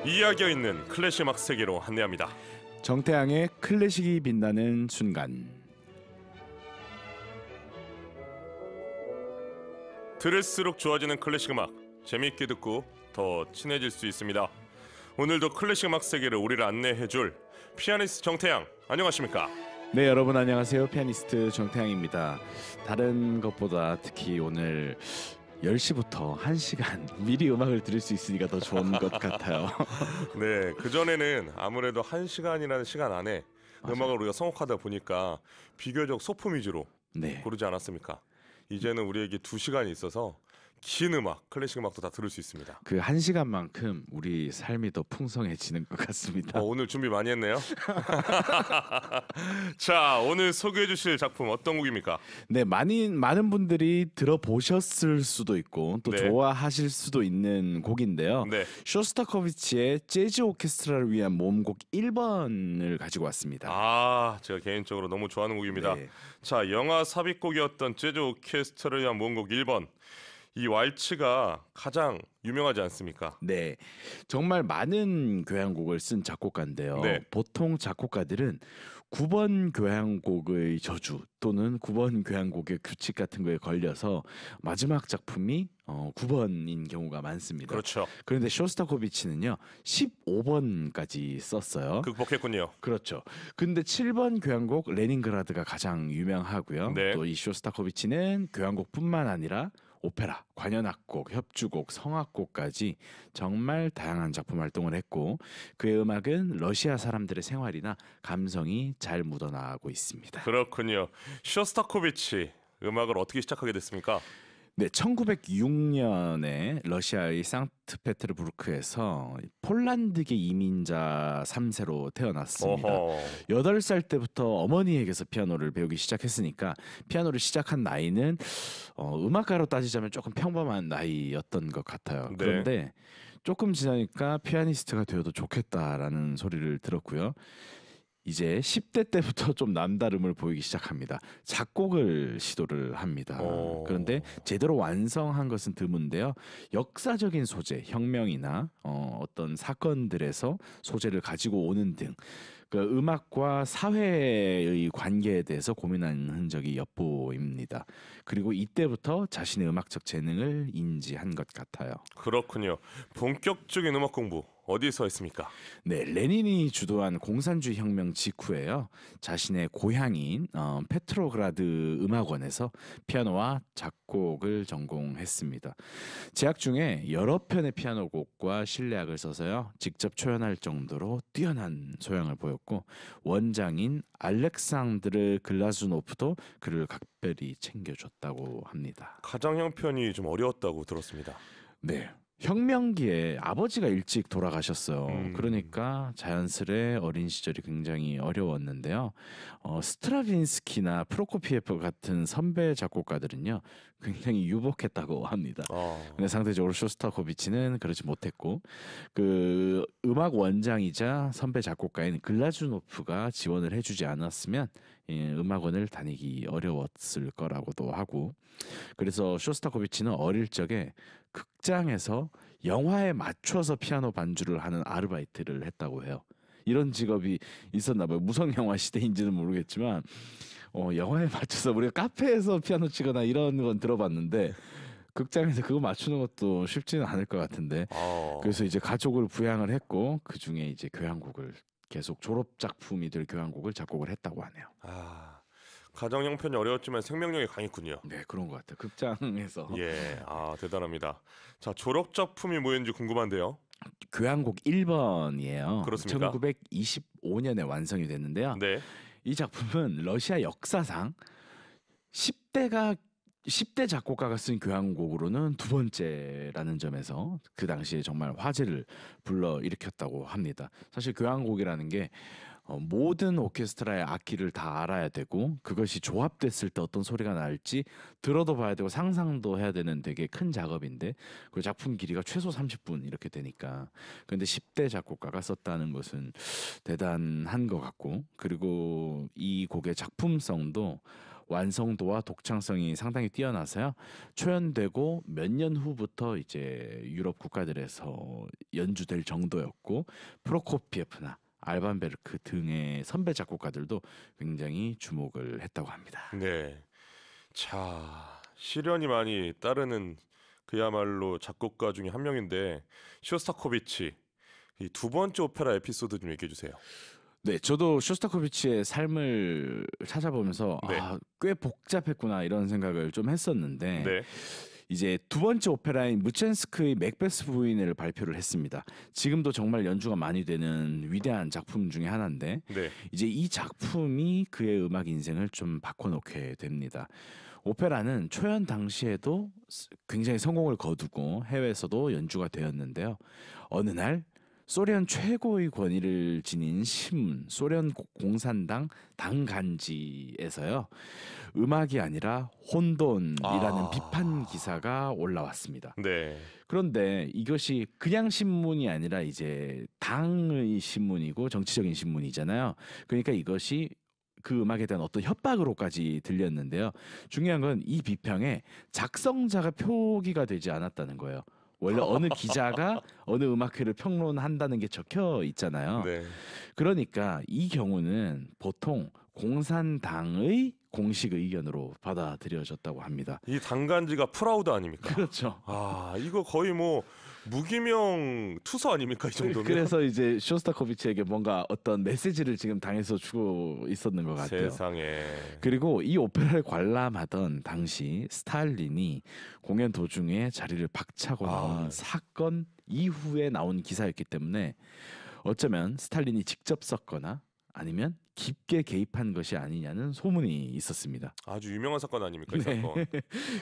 이야기가 있는 클래식 음악 세계로 안내합니다. 정태양의 클래식이 빛나는 순간. 들을수록 좋아지는 클래식 음악, 재미있게 듣고 더 친해질 수 있습니다. 오늘도 클래식 음악 세계를 우리를 안내해줄 피아니스트 정태양, 안녕하십니까? 네, 여러분 안녕하세요. 피아니스트 정태양입니다. 다른 것보다 특히 오늘 10시부터 1시간 미리 음악을 들을 수 있으니까 더 좋은 것 같아요. 네, 그전에는 아무래도 1시간이라는 시간 안에 맞아요. 음악을 우리가 선곡하다 보니까 비교적 소품 위주로 네. 고르지 않았습니까? 이제는 우리에게 2시간이 있어서 긴 음악, 클래식 음악도 다 들을 수 있습니다. 그 1시간만큼 우리 삶이 더 풍성해지는 것 같습니다. 오늘 준비 많이 했네요. 자, 오늘 소개해 주실 작품 어떤 곡입니까? 네, 많은 분들이 들어보셨을 수도 있고 또 네. 좋아하실 수도 있는 곡인데요. 네. 쇼스타코비치의 재즈 오케스트라를 위한 모음곡 1번을 가지고 왔습니다. 제가 개인적으로 너무 좋아하는 곡입니다. 네. 자, 영화 삽입곡이었던 재즈 오케스트라를 위한 모음곡 1번. 이 왈츠가 가장 유명하지 않습니까? 네, 정말 많은 교향곡을 쓴 작곡가인데요. 네. 보통 작곡가들은 9번 교향곡의 저주 또는 9번 교향곡의 규칙 같은 거에 걸려서 마지막 작품이 9번인 경우가 많습니다. 그렇죠. 그런데 쇼스타코비치는요 15번까지 썼어요. 극복했군요. 그렇죠. 근데 7번 교향곡 레닌그라드가 가장 유명하고요. 네. 또 이 쇼스타코비치는 교향곡뿐만 아니라 오페라, 관현악곡, 협주곡, 성악곡까지 정말 다양한 작품 활동을 했고 그의 음악은 러시아 사람들의 생활이나 감성이 잘 묻어나고 있습니다. 그렇군요. 쇼스타코비치 음악을 어떻게 시작하게 됐습니까? 네, 1906년에 러시아의 상트페테르부르크에서 폴란드계 이민자 3세로 태어났습니다. 어허. 8살 때부터 어머니에게서 피아노를 배우기 시작했으니까 피아노를 시작한 나이는 음악가로 따지자면 조금 평범한 나이였던 것 같아요. 네. 그런데 조금 지나니까 피아니스트가 되어도 좋겠다라는 소리를 들었고요. 이제 10대 때부터 좀 남다름을 보이기 시작합니다. 작곡을 시도를 합니다. 그런데 제대로 완성한 것은 드문데요. 역사적인 소재, 혁명이나 어떤 사건들에서 소재를 가지고 오는 등 그 음악과 사회의 관계에 대해서 고민한 흔적이 엿보입니다. 그리고 이때부터 자신의 음악적 재능을 인지한 것 같아요. 그렇군요. 본격적인 음악 공부 어디서 했습니까? 네, 레닌이 주도한 공산주의 혁명 직후에요. 자신의 고향인 페트로그라드 음악원에서 피아노와 작곡을 전공했습니다. 재학 중에 여러 편의 피아노 곡과 실내악을 써서요. 직접 초연할 정도로 뛰어난 소양을 보였고 원장인 알렉산드르 글라즈노프도 그를 각별히 챙겨줬다고 합니다. 가장 형편이 좀 어려웠다고 들었습니다. 네. 혁명기에 아버지가 일찍 돌아가셨어요. 음. 그러니까 자연스레 어린 시절이 굉장히 어려웠는데요. 스트라빈스키나 프로코피에프 같은 선배 작곡가들은요 굉장히 유복했다고 합니다. 근데 상대적으로 쇼스타코비치는 그렇지 못했고 그 음악 원장이자 선배 작곡가인 글라즈노프가 지원을 해주지 않았으면 음악원을 다니기 어려웠을 거라고도 하고 그래서 쇼스타코비치는 어릴 적에 극장에서 영화에 맞춰서 피아노 반주를 하는 아르바이트를 했다고 해요. 이런 직업이 있었나 봐요. 무성 영화 시대인지는 모르겠지만 영화에 맞춰서 우리가 카페에서 피아노 치거나 이런 건 들어봤는데 극장에서 그거 맞추는 것도 쉽지는 않을 것 같은데 그래서 이제 가족을 부양을 했고 그 중에 이제 교향곡을 계속 졸업 작품이 될 교향곡을 작곡을 했다고 하네요. 가정 형편이 어려웠지만 생명력이 강했군요. 네, 그런 것 같아요. 극장에서 예, 대단합니다. 자, 졸업 작품이 뭐였는지 궁금한데요. 교향곡 1번이에요. 그렇습니까? 1925년에 완성이 됐는데요. 네. 이 작품은 러시아 역사상 10대 작곡가가 쓴 교향곡으로는 두 번째라는 점에서 그 당시에 정말 화제를 불러일으켰다고 합니다. 사실 교향곡이라는 게 모든 오케스트라의 악기를 다 알아야 되고 그것이 조합됐을 때 어떤 소리가 날지 들어도 봐야 되고 상상도 해야 되는 되게 큰 작업인데 그 작품 길이가 최소 30분 이렇게 되니까 근데 10대 작곡가가 썼다는 것은 대단한 것 같고 그리고 이 곡의 작품성도 완성도와 독창성이 상당히 뛰어나서요. 초연되고 몇 년 후부터 이제 유럽 국가들에서 연주될 정도였고 프로코피에프나 알반 베르크 등의 선배 작곡가들도 굉장히 주목을 했다고 합니다. 네. 자, 시련이 많이 따르는 그야말로 작곡가 중에 한 명인데 쇼스타코비치 이 두 번째 오페라 에피소드 좀 얘기해 주세요. 네, 저도 쇼스타코비치의 삶을 찾아보면서 네. 꽤 복잡했구나 이런 생각을 좀 했었는데 네. 이제 두 번째 오페라인 무첸스크의 맥베스 부인을 발표를 했습니다. 지금도 정말 연주가 많이 되는 위대한 작품 중에 하나인데 네. 이제 이 작품이 그의 음악 인생을 좀 바꿔놓게 됩니다. 오페라는 초연 당시에도 굉장히 성공을 거두고 해외에서도 연주가 되었는데요. 어느 날 소련 최고의 권위를 지닌 신문 소련 공산당 당간지에서요. 음악이 아니라 혼돈이라는 비판 기사가 올라왔습니다. 네. 그런데 이것이 그냥 신문이 아니라 이제 당의 신문이고 정치적인 신문이잖아요. 그러니까 이것이 그 음악에 대한 어떤 협박으로까지 들렸는데요. 중요한 건 이 비평에 작성자가 표기가 되지 않았다는 거예요. 원래 어느 기자가 어느 음악회를 평론한다는 게 적혀 있잖아요. 네. 그러니까 이 경우는 보통 공산당의 공식 의견으로 받아들여졌다고 합니다. 이 당간지가 프라우드 아닙니까? 그렇죠. 아, 이거 거의 뭐 무기명 투서 아닙니까 이 정도면? 그래서 이제 쇼스타코비치에게 뭔가 어떤 메시지를 지금 당에서 주고 있었는 것 같아요. 세상에. 그리고 이 오페라를 관람하던 당시 스탈린이 공연 도중에 자리를 박차고 나온 사건 이후에 나온 기사였기 때문에 어쩌면 스탈린이 직접 썼거나 아니면 깊게 개입한 것이 아니냐는 소문이 있었습니다. 아주 유명한 사건 아닙니까 이 사건?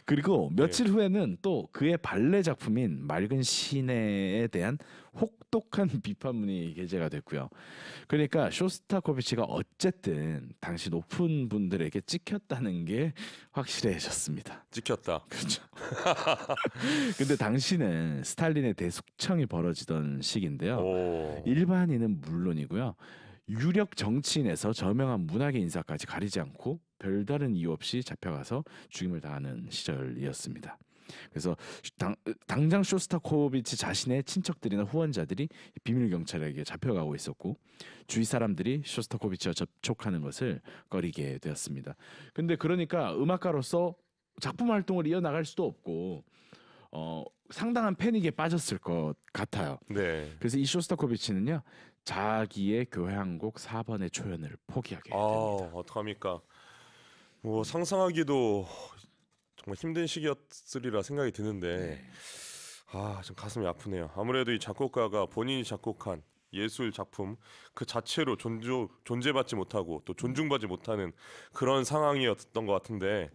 그리고 며칠 후에는 또 그의 발레 작품인 맑은 시내에 대한 혹독한 비판문이 게재가 됐고요. 그러니까 쇼스타코비치가 어쨌든 당시 높은 분들에게 찍혔다는 게 확실해졌습니다. 찍혔다. 그렇죠. 근데 당시는 스탈린의 대숙청이 벌어지던 시기인데요. 오. 일반인은 물론이고요. 유력 정치인에서 저명한 문학의 인사까지 가리지 않고 별다른 이유 없이 잡혀가서 죽임을 당하는 시절이었습니다. 그래서 당장 쇼스타코비치 자신의 친척들이나 후원자들이 비밀 경찰에게 잡혀가고 있었고 주위 사람들이 쇼스타코비치와 접촉하는 것을 꺼리게 되었습니다. 근데 그러니까 음악가로서 작품 활동을 이어나갈 수도 없고 상당한 패닉에 빠졌을 것 같아요. 네. 그래서 이 쇼스타코비치는요. 자기의 교향곡 4번의 초연을 포기하게 됩니다. 어떡합니까? 뭐 상상하기도 정말 힘든 시기였으리라 생각이 드는데 좀 가슴이 아프네요. 아무래도 이 작곡가가 본인이 작곡한 예술 작품 그 자체로 존재받지 못하고 또 존중받지 못하는 그런 상황이었던 것 같은데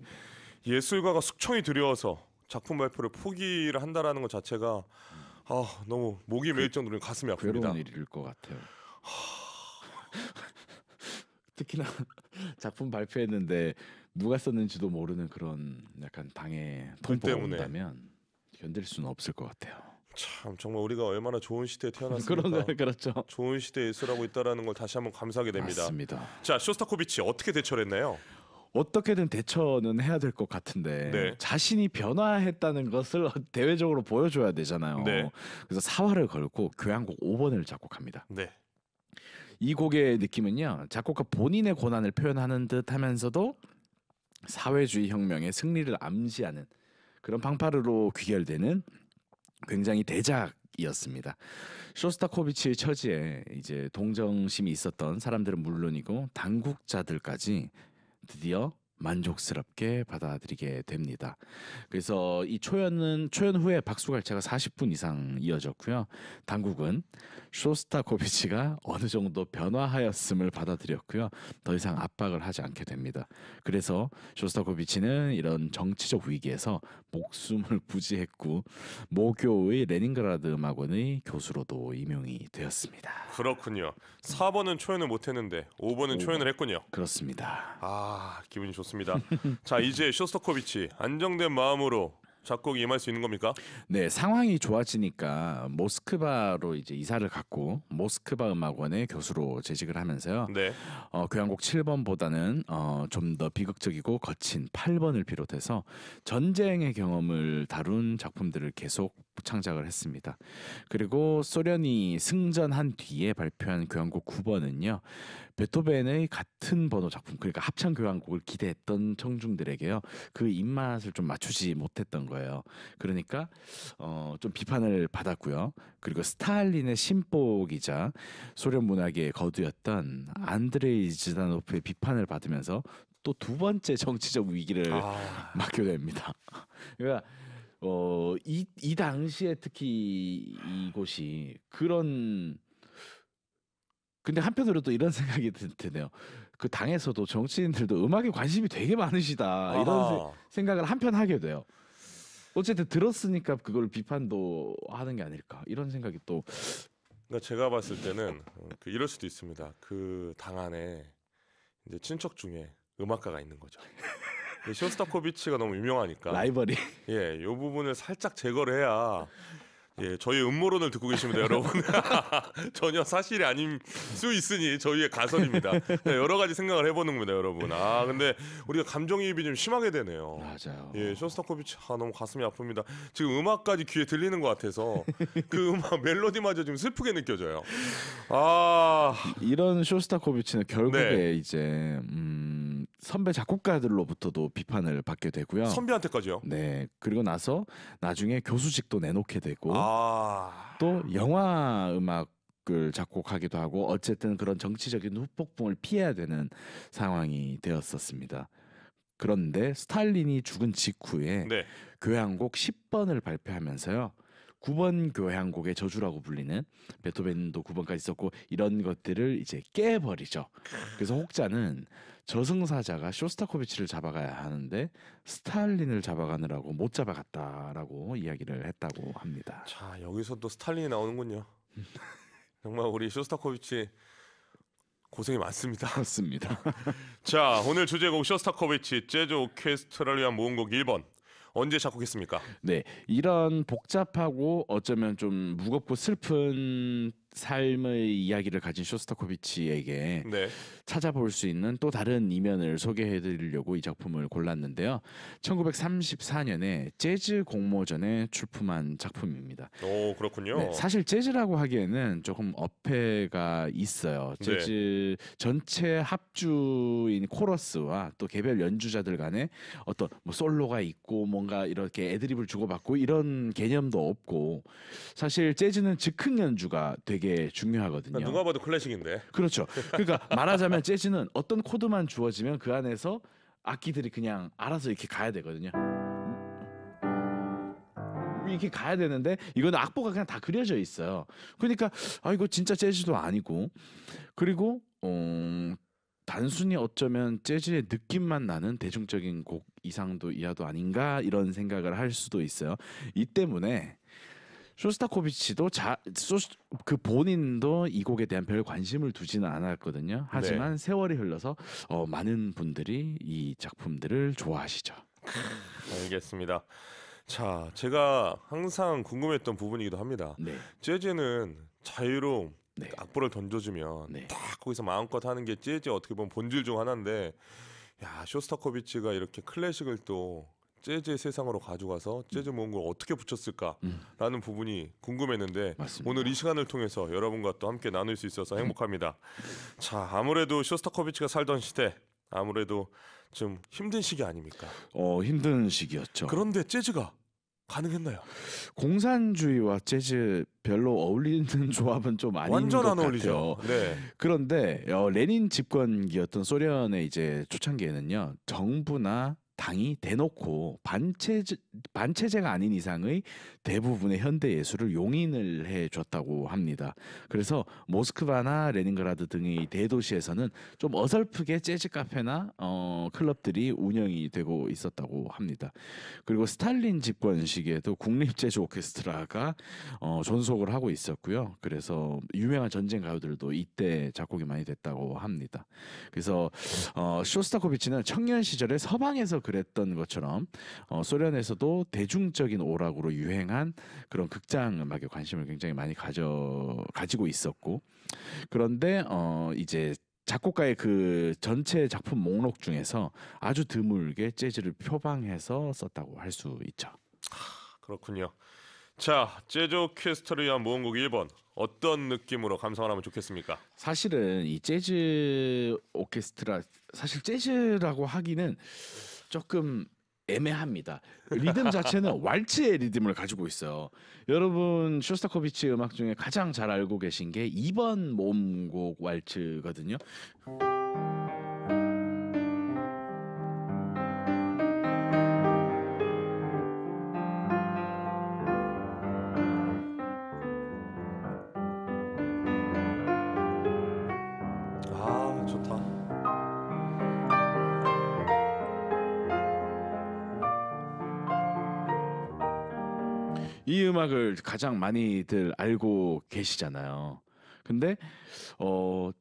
예술가가 숙청이 두려워서 작품 발표를 포기를 한다라는 것 자체가 너무 목이 메일 정도로 가슴이 아픕니다. 괴로운 일일 것 같아요. 특히나 작품 발표했는데 누가 썼는지도 모르는 그런 약간 당의 통보가 온다면 견딜 수는 없을 것 같아요. 참 정말 우리가 얼마나 좋은 시대에 태어났습니까? 그렇죠. 좋은 시대에 예술하고 있다라는 걸 다시 한번 감사하게 됩니다. 맞습니다. 자, 쇼스타코비치 어떻게 대처를 했나요? 어떻게든 대처는 해야 될 것 같은데 자신이 변화했다는 것을 대외적으로 보여줘야 되잖아요. 그래서 사활을 걸고 교향곡 5번을 작곡합니다. 이 곡의 느낌은요. 작곡가 본인의 고난을 표현하는 듯 하면서도 사회주의 혁명의 승리를 암시하는 그런 팡파르로 귀결되는 굉장히 대작이었습니다. 쇼스타코비치의 처지에 이제 동정심이 있었던 사람들은 물론이고 당국자들까지 드디어 만족스럽게 받아들이게 됩니다. 그래서 이 초연 후에 박수갈채가 40분 이상 이어졌고요. 당국은 쇼스타코비치가 어느 정도 변화하였음을 받아들였고요. 더 이상 압박을 하지 않게 됩니다. 그래서 쇼스타코비치는 이런 정치적 위기에서 목숨을 부지했고 모교의 레닌그라드 음악원의 교수로도 임용이 되었습니다. 그렇군요. 4번은 초연을 못했는데 5번은 초연을 했군요. 그렇습니다. 기분이 좋습니다. 자, 이제 쇼스타코비치 안정된 마음으로 작곡이 임할 수 있는 겁니까? 네, 상황이 좋아지니까 모스크바로 이제 이사를 갔고 모스크바 음악원의 교수로 재직을 하면서요. 네. 교향곡 7번보다는 좀 더 비극적이고 거친 8번을 비롯해서 전쟁의 경험을 다룬 작품들을 계속 창작을 했습니다. 그리고 소련이 승전한 뒤에 발표한 교향곡 9번은요. 베토벤의 같은 번호 작품, 그러니까 합창 교향곡을 기대했던 청중들에게요. 그 입맛을 좀 맞추지 못했던 거예요. 그러니까 좀 비판을 받았고요. 그리고 스탈린의 신복이자 소련 문학의 거두였던 안드레이 지다노프의 비판을 받으면서 또 두 번째 정치적 위기를 맞게 됩니다. 그러니까 이 당시에 특히 이곳이 그런 근데 한편으로 또 이런 생각이 드네요. 그 당에서도 정치인들도 음악에 관심이 되게 많으시다 이런 생각을 한편 하게 돼요. 어쨌든 들었으니까 그걸 비판도 하는 게 아닐까 이런 생각이 또. 그러니까 제가 봤을 때는 이럴 수도 있습니다. 그 당 안에 이제 친척 중에 음악가가 있는 거죠. 쇼스타코비치가 너무 유명하니까 라이벌이. 예, 이 부분을 살짝 제거를 해야 예, 저희의 음모론을 듣고 계십니다, 여러분. 전혀 사실이 아닐 수 있으니 저희의 가설입니다. 네, 여러 가지 생각을 해보는 겁니다, 여러분. 근데 우리가 감정이입이 좀 심하게 되네요. 맞아요. 예, 쇼스타코비치 너무 가슴이 아픕니다. 지금 음악까지 귀에 들리는 것 같아서 그 음악 멜로디마저 좀 슬프게 느껴져요. 이런 쇼스타코비치는 결국에 네. 이제 선배 작곡가들로부터도 비판을 받게 되고요. 선배한테까지요? 네. 그리고 나서 나중에 교수직도 내놓게 되고 또 영화 음악을 작곡하기도 하고 어쨌든 그런 정치적인 후폭풍을 피해야 되는 상황이 되었었습니다. 그런데 스탈린이 죽은 직후에 네. 교향곡 10번을 발표하면서요. 9번 교향곡의 저주라고 불리는 베토벤도 9번까지 썼고 이런 것들을 이제 깨버리죠. 그래서 혹자는 저승사자가 쇼스타코비치를 잡아가야 하는데 스탈린을 잡아가느라고 못 잡아갔다라고 이야기를 했다고 합니다. 자, 여기서 또 스탈린이 나오는군요. 정말 우리 쇼스타코비치 고생이 많습니다. 그렇습니다. 자, 오늘 주제곡 쇼스타코비치 재즈 오케스트라를 위한 모음곡 1번. 언제 작곡했습니까? 네, 이런 복잡하고 어쩌면 좀 무겁고 슬픈 삶의 이야기를 가진 쇼스타코비치에게 네. 찾아볼 수 있는 또 다른 이면을 소개해드리려고 이 작품을 골랐는데요. 1934년에 재즈 공모전에 출품한 작품입니다. 오, 그렇군요. 네, 사실 재즈라고 하기에는 조금 어폐가 있어요. 재즈 전체 합주인 코러스와 또 개별 연주자들 간에 어떤 뭐 솔로가 있고 뭔가 이렇게 애드립을 주고받고 이런 개념도 없고 사실 재즈는 즉흥 연주가 되게 중요하거든요. 누가 봐도 클래식인데. 그렇죠. 그러니까 말하자면 재즈는 어떤 코드만 주어지면 그 안에서 악기들이 그냥 알아서 이렇게 가야 되거든요. 이렇게 가야 되는데 이거는 악보가 그냥 다 그려져 있어요. 그러니까 이거 진짜 재즈도 아니고 그리고 단순히 어쩌면 재즈의 느낌만 나는 대중적인 곡 이상도 이하도 아닌가 이런 생각을 할 수도 있어요. 이 때문에 쇼스타코비치도 그 본인도 이 곡에 대한 별 관심을 두지는 않았거든요. 하지만 세월이 흘러서 많은 분들이 이 작품들을 좋아하시죠. 알겠습니다. 자, 제가 항상 궁금했던 부분이기도 합니다. 네. 재즈는 자유로움, 네. 악보를 던져주면 네. 딱 거기서 마음껏 하는 게 재즈의 어떻게 보면 본질 중 하나인데, 야, 쇼스타코비치가 이렇게 클래식을 또 재즈의 세상으로 가져가서 재즈 모음곡을 어떻게 붙였을까라는 부분이 궁금했는데 맞습니다. 오늘 이 시간을 통해서 여러분과 또 함께 나눌 수 있어서 행복합니다. 자, 아무래도 쇼스타코비치가 살던 시대 아무래도 좀 힘든 시기 아닙니까? 힘든 시기였죠. 그런데 재즈가 가능했나요? 공산주의와 재즈 별로 어울리는 조합은 좀 아닌 완전 것 안 어울리죠. 같아요. 네. 그런데 레닌 집권기였던 소련의 이제 초창기에는요. 정부나 당이 대놓고 반체제가 아닌 이상의 대부분의 현대 예술을 용인을 해줬다고 합니다. 그래서 모스크바나 레닌그라드 등의 대도시에서는 좀 어설프게 재즈 카페나 클럽들이 운영이 되고 있었다고 합니다. 그리고 스탈린 집권 시기에도 국립 재즈 오케스트라가 존속을 하고 있었고요. 그래서 유명한 전쟁 가요들도 이때 작곡이 많이 됐다고 합니다. 그래서 쇼스타코비치는 청년 시절에 서방에서 그랬던 것처럼 소련에서도 대중적인 오락으로 유행한 그런 극장 음악에 관심을 굉장히 많이 가지고 있었고, 그런데 이제 작곡가의 그 전체 작품 목록 중에서 아주 드물게 재즈를 표방해서 썼다고 할 수 있죠. 그렇군요. 자, 재즈 오케스트라를 위한 모음곡 1번 어떤 느낌으로 감상을 하면 좋겠습니까? 사실은 이 재즈 오케스트라, 사실 재즈라고 하기는 조금 애매합니다. 리듬 자체는 왈츠의 리듬을 가지고 있어요. 여러분 쇼스타코비치 음악 중에 가장 잘 알고 계신 게 2번 모음곡 왈츠거든요. 아, 좋다. 이 음악을 가장 많이들 알고 계시잖아요. 근데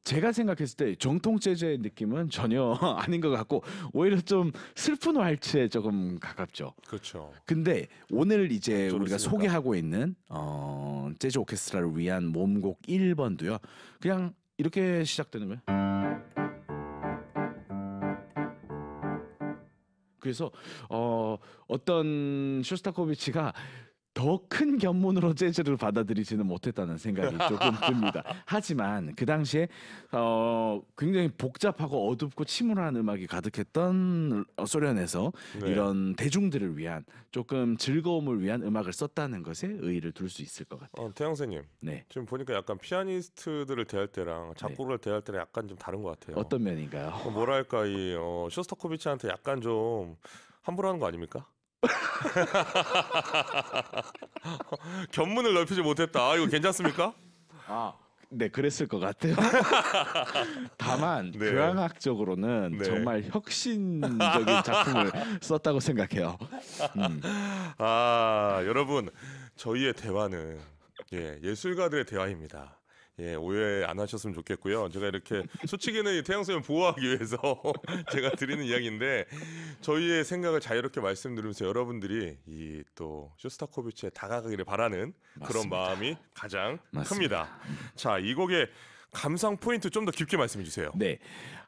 제가 생각했을 때 정통 재즈의 느낌은 전혀 아닌 것 같고 오히려 좀 슬픈 왈츠에 조금 가깝죠. 그렇죠. 근데 오늘 이제 저를 우리가 쓰니까. 소개하고 있는 재즈 오케스트라를 위한 모음곡 1번도요. 그냥 이렇게 시작되는 거예요. 그래서 어떤 쇼스타코비치가 더 큰 견문으로 재즈를 받아들이지는 못했다는 생각이 조금 듭니다. 하지만 그 당시에 굉장히 복잡하고 어둡고 침울한 음악이 가득했던 소련에서 네. 이런 대중들을 위한 조금 즐거움을 위한 음악을 썼다는 것에 의의를 둘 수 있을 것 같아요. 태양생님, 네, 지금 보니까 약간 피아니스트들을 대할 때랑 작곡을 대할 때랑 약간 좀 다른 것 같아요. 어떤 면인가요? 뭐랄까 이 쇼스타코비치한테 약간 좀 함부로 하는 거 아닙니까? 견문을 넓히지 못했다. 이거 괜찮습니까? 네, 그랬을 것 같아요. 다만 네. 교향악적으로는 네. 정말 혁신적인 작품을 썼다고 생각해요. 여러분, 저희의 대화는 예술가들의 대화입니다. 오해 안 하셨으면 좋겠고요. 제가 이렇게 솔직히는 태양쌤을 보호하기 위해서 제가 드리는 이야기인데 저희의 생각을 자유롭게 말씀드리면서 여러분들이 이 또 쇼스타코비치에 다가가기를 바라는 그런 맞습니다. 마음이 가장 맞습니다. 큽니다. 자, 이 곡의 감상 포인트 좀 더 깊게 말씀해 주세요. 네.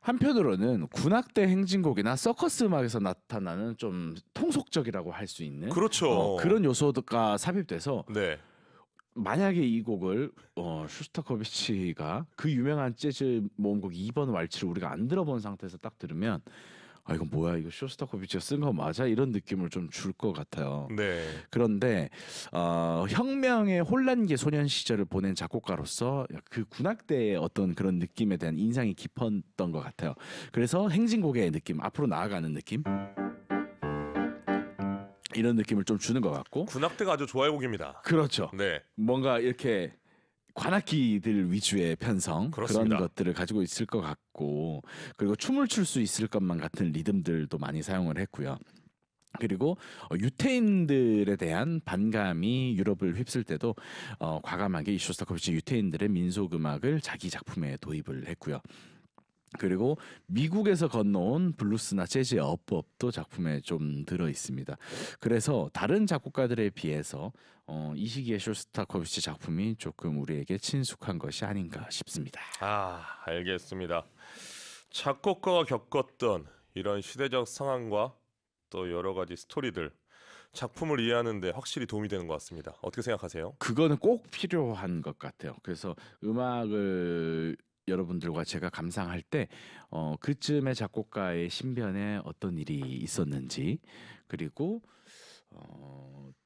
한편으로는 군악대 행진곡이나 서커스 음악에서 나타나는 좀 통속적이라고 할 수 있는 그렇죠. 그런 요소가 삽입돼서 네. 만약에 이 곡을 쇼스타코비치가 그 유명한 재즈 모음곡 2번 왈츠를 우리가 안 들어본 상태에서 딱 들으면 이거 뭐야, 이거 쇼스타코비치가 쓴 거 맞아? 이런 느낌을 좀 줄 것 같아요. 네. 그런데 혁명의 혼란기 소년 시절을 보낸 작곡가로서 그 군악대의 어떤 그런 느낌에 대한 인상이 깊었던 것 같아요. 그래서 행진곡의 느낌, 앞으로 나아가는 느낌, 이런 느낌을 좀 주는 것 같고. 군악대가 아주 좋아요 곡입니다. 그렇죠. 네. 뭔가 이렇게 관악기들 위주의 편성, 그렇습니다. 그런 것들을 가지고 있을 것 같고, 그리고 춤을 출 수 있을 것만 같은 리듬들도 많이 사용을 했고요. 그리고 유태인들에 대한 반감이 유럽을 휩쓸 때도 과감하게 이 쇼스타코비치 유태인들의 민속 음악을 자기 작품에 도입을 했고요. 그리고 미국에서 건너온 블루스나 재즈의 어법도 작품에 좀 들어 있습니다. 그래서 다른 작곡가들에 비해서 이 시기의 쇼스타코비치 작품이 조금 우리에게 친숙한 것이 아닌가 싶습니다. 알겠습니다. 작곡가가 겪었던 이런 시대적 상황과 또 여러 가지 스토리들, 작품을 이해하는데 확실히 도움이 되는 것 같습니다. 어떻게 생각하세요? 그거는 꼭 필요한 것 같아요. 그래서 음악을 여러분들과 제가 감상할 때 그쯤의 작곡가의 신변에 어떤 일이 있었는지, 그리고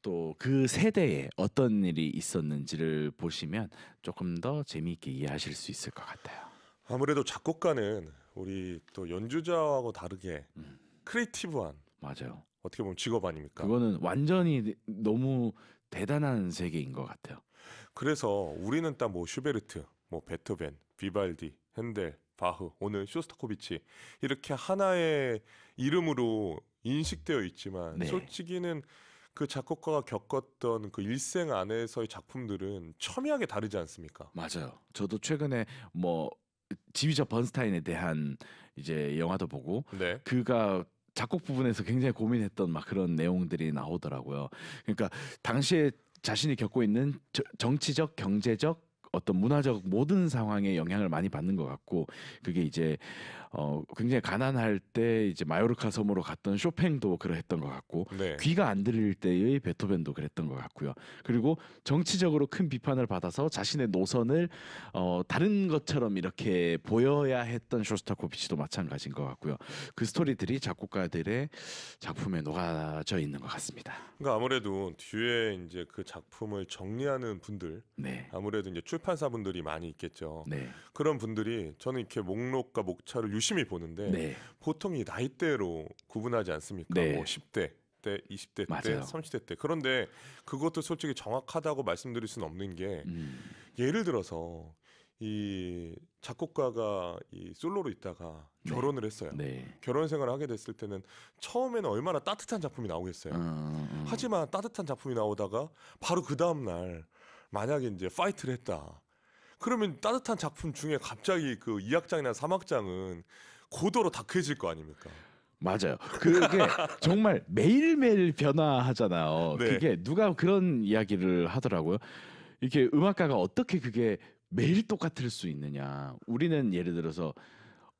또 그 세대에 어떤 일이 있었는지를 보시면 조금 더 재미있게 이해하실 수 있을 것 같아요. 아무래도 작곡가는 우리 또 연주자하고 다르게 크리에이티브한, 맞아요. 어떻게 보면 직업 아닙니까? 그거는 완전히 너무 대단한 세계인 것 같아요. 그래서 우리는 딱 뭐 슈베르트, 뭐 베토벤, 비발디, 핸델, 바흐, 오늘 쇼스타코비치 이렇게 하나의 이름으로 인식되어 있지만 네. 솔직히는 그 작곡가가 겪었던 그 일생 안에서의 작품들은 첨예하게 다르지 않습니까? 맞아요. 저도 최근에 뭐 지휘자 번스타인에 대한 이제 영화도 보고 네. 그가 작곡 부분에서 굉장히 고민했던 막 그런 내용들이 나오더라고요. 그러니까 당시에 자신이 겪고 있는 정치적, 경제적, 어떤 문화적 모든 상황에 영향을 많이 받는 것 같고, 그게 이제 굉장히 가난할 때 이제 마요르카 섬으로 갔던 쇼팽도 그러했던 것 같고, 네. 귀가 안 들릴 때의 베토벤도 그랬던 것 같고요. 그리고 정치적으로 큰 비판을 받아서 자신의 노선을 다른 것처럼 이렇게 보여야 했던 쇼스타코비치도 마찬가지인 것 같고요. 그 스토리들이 작곡가들의 작품에 녹아져 있는 것 같습니다. 그러니까 아무래도 뒤에 이제 그 작품을 정리하는 분들, 네. 아무래도 이제 출판사분들이 많이 있겠죠. 네. 그런 분들이 저는 이렇게 목록과 목차를 유심히 보는데 네. 보통 이 나이대로 구분하지 않습니까? 네. 뭐 10대 때, 20대 때, 맞아요. 30대 때. 그런데 그것도 솔직히 정확하다고 말씀드릴 수는 없는 게 예를 들어서 이 작곡가가 이 솔로로 있다가 네. 결혼을 했어요. 네. 결혼 생활을 하게 됐을 때는 처음에는 얼마나 따뜻한 작품이 나오겠어요. 하지만 따뜻한 작품이 나오다가 바로 그 다음 날 만약에 이제 파이트를 했다. 그러면 따뜻한 작품 중에 갑자기 그 2악장이나 3악장은 고도로 다크해질 거 아닙니까? 맞아요. 그게 정말 매일매일 변화하잖아요. 네. 그게 누가 그런 이야기를 하더라고요. 이렇게 음악가가 어떻게 그게 매일 똑같을 수 있느냐. 우리는 예를 들어서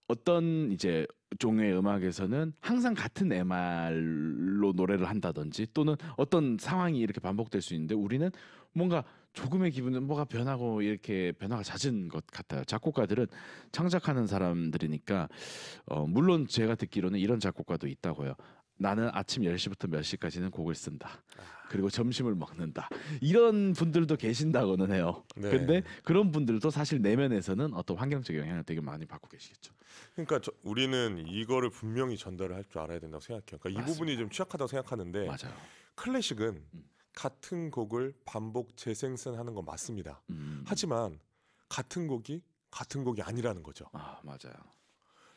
어떤 이제 종류의 음악에서는 항상 같은 MR로 노래를 한다든지 또는 어떤 상황이 이렇게 반복될 수 있는데, 우리는 뭔가 조금의 기분은 뭐가 변하고 이렇게 변화가 잦은 것 같아요. 작곡가들은 창작하는 사람들이니까 물론 제가 듣기로는 이런 작곡가도 있다고요. 나는 아침 10시부터 몇 시까지는 곡을 쓴다. 그리고 점심을 먹는다. 이런 분들도 계신다고는 해요. 네. 근데 그런 분들도 사실 내면에서는 어떤 환경적 영향을 되게 많이 받고 계시겠죠. 그러니까 우리는 이거를 분명히 전달을 할 줄 알아야 된다고 생각해요. 그러니까 이 맞습니다. 부분이 좀 취약하다고 생각하는데 맞아요. 클래식은 같은 곡을 반복 재생산하는 건 맞습니다. 하지만 같은 곡이 아니라는 거죠. 아, 맞아요.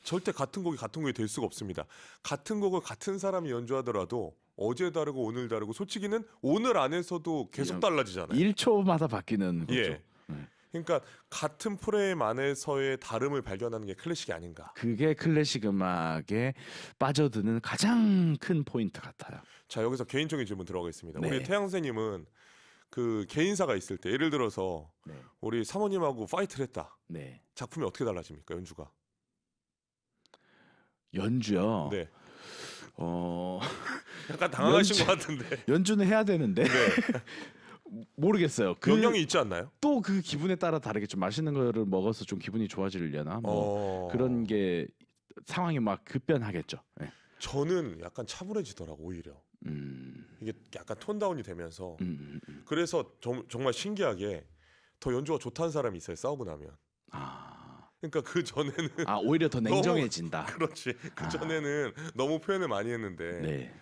절대 같은 곡이 될 수가 없습니다. 같은 곡을 같은 사람이 연주하더라도 어제 다르고 오늘 다르고, 솔직히는 오늘 안에서도 계속 달라지잖아요. 1초마다 바뀌는 거죠. 예. 그러니까 같은 프레임 안에서의 다름을 발견하는 게 클래식이 아닌가. 그게 클래식 음악에 빠져드는 가장 큰 포인트 같아요. 자, 여기서 개인적인 질문 들어가겠습니다. 네. 우리 태양 선생님은 그 개인사가 있을 때, 예를 들어서 네. 우리 사모님하고 파이트를 했다. 네. 작품이 어떻게 달라집니까? 연주가? 연주요. 네. 약간 당황하신 것 같은데. 연주는 해야 되는데. 네. 모르겠어요. 영향이 있지 않나요? 또 그 기분에 따라 다르겠죠. 맛있는 거를 먹어서 좀 기분이 좋아지려나 그런 게 상황이 막 급변하겠죠. 네. 저는 약간 차분해지더라고 오히려. 이게 약간 톤다운이 되면서. 그래서 정말 신기하게 더 연주가 좋다는 사람이 있어요. 싸우고 나면. 그러니까 그 전에는 오히려 더 냉정해진다. 그렇지. 그 전에는 너무 표현을 많이 했는데. 네.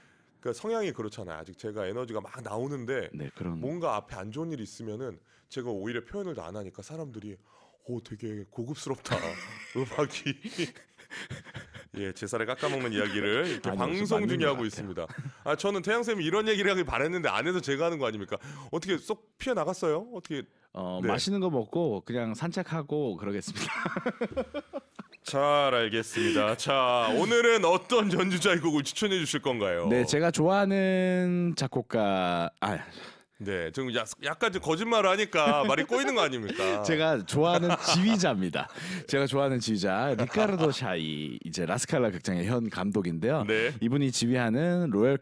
그러니까 성향이 그렇잖아요. 아직 제가 에너지가 막 나오는데 네, 그런 뭔가 앞에 안 좋은 일이 있으면은 제가 오히려 표현을 안 하니까 사람들이 되게 고급스럽다 음악이. 예, 제 살에 깎아먹는 이야기를 이렇게 방송 중에 하고 있습니다. 저는 태양 쌤이 이런 얘기를 하길 바랬는데 안 해서 제가 하는 거 아닙니까? 어떻게 쏙 피해 나갔어요? 어떻게? 네. 맛있는 거 먹고 그냥 산책하고 그러겠습니다. 잘 알겠습니다. 자, 오늘은 어떤 연주자의 곡을 추천해 주실 건가요? 네, 제가 좋아하는 작곡가 네, 지금 약간 좀 거짓말을 하니까 말이 꼬이는 거 아닙니까? 제가 좋아하는 지휘자입니다. 제가 좋아하는 지휘자 리카르도 샤이, 이제 라스칼라 극장의 현 감독인데요. 네. 이분이 지휘하는 로열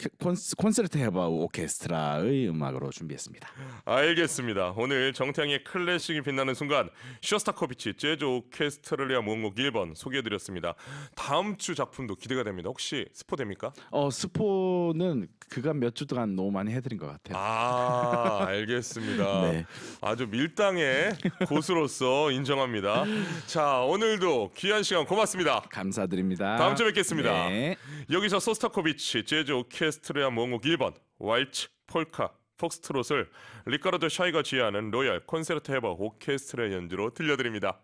콘서트 헤바 오케스트라의 음악으로 준비했습니다. 알겠습니다. 오늘 정태양의 클래식이 빛나는 순간, 쇼스타코비치 재즈 오케스트랄리아 모음곡 1번 소개해드렸습니다. 다음 주 작품도 기대가 됩니다. 혹시 스포 됩니까? 스포는 그간 몇 주 동안 너무 많이 해드린 것 같아요. 알겠습니다. 네. 아주 밀당의 고수로서 인정합니다. 자, 오늘도 귀한 시간 고맙습니다. 감사드립니다. 다음 주에 뵙겠습니다. 네. 여기서 소스타코비치 재즈 오케스트라 모음곡 1번 왈츠, 폴카, 폭스트롯을 리카르도 샤이가 지휘하는 로열 콘세르토 헤바 오케스트라 연주로 들려드립니다.